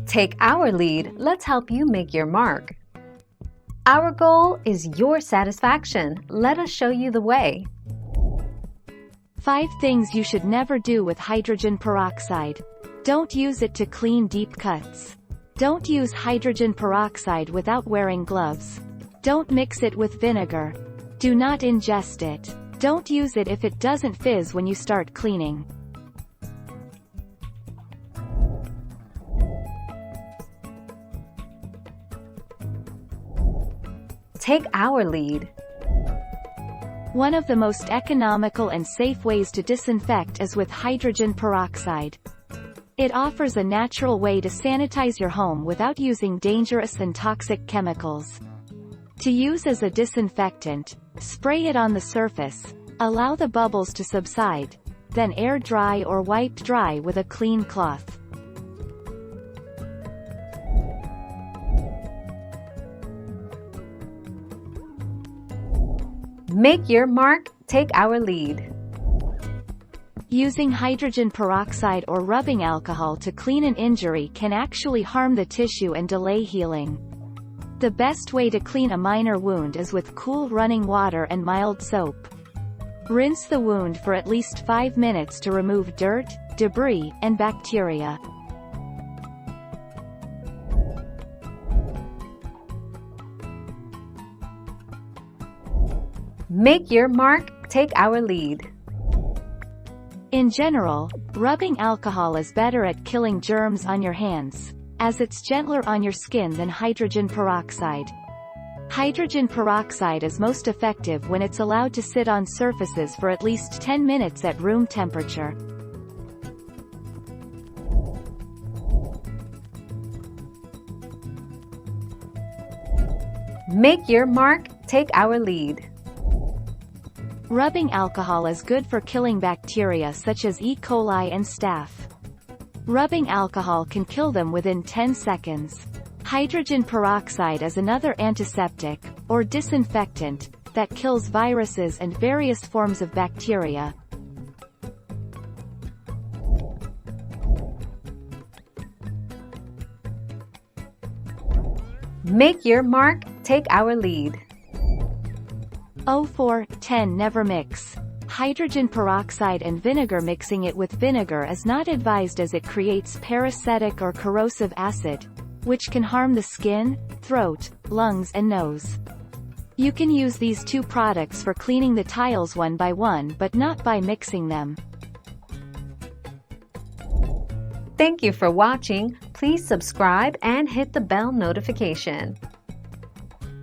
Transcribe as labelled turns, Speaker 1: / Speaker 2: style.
Speaker 1: Take our lead, let's help you make your mark. Our goal is your satisfaction. Let us show you the way.
Speaker 2: 5 things you should never do with hydrogen peroxide. Don't use it to clean deep cuts. Don't use hydrogen peroxide without wearing gloves. Don't mix it with vinegar. Do not ingest it. Don't use it if it doesn't fizz when you start cleaning.
Speaker 1: Take our lead.
Speaker 2: One of the most economical and safe ways to disinfect is with hydrogen peroxide. It offers a natural way to sanitize your home without using dangerous and toxic chemicals. To use as a disinfectant, spray it on the surface, allow the bubbles to subside, then air dry or wipe dry with a clean cloth.
Speaker 1: Make your mark, take our lead.
Speaker 2: Using hydrogen peroxide or rubbing alcohol to clean an injury can actually harm the tissue and delay healing. The best way to clean a minor wound is with cool running water and mild soap. Rinse the wound for at least 5 minutes to remove dirt, debris, and bacteria.
Speaker 1: Make your mark, take our lead.
Speaker 2: In general, rubbing alcohol is better at killing germs on your hands, as it's gentler on your skin than hydrogen peroxide. Hydrogen peroxide is most effective when it's allowed to sit on surfaces for at least 10 minutes at room temperature.
Speaker 1: Make your mark, take our lead.
Speaker 2: Rubbing alcohol is good for killing bacteria such as E. coli and staph. Rubbing alcohol can kill them within 10 seconds. Hydrogen peroxide is another antiseptic, or disinfectant, that kills viruses and various forms of bacteria.
Speaker 1: Make your mark, take our lead.
Speaker 2: 04-10 Never mix. Hydrogen peroxide and vinegar. Mixing it with vinegar is not advised as it creates parasitic or corrosive acid, which can harm the skin, throat, lungs and nose. You can use these 2 products for cleaning the tiles one by one but not by mixing them.
Speaker 1: Thank you for watching. Please subscribe and hit the bell notification.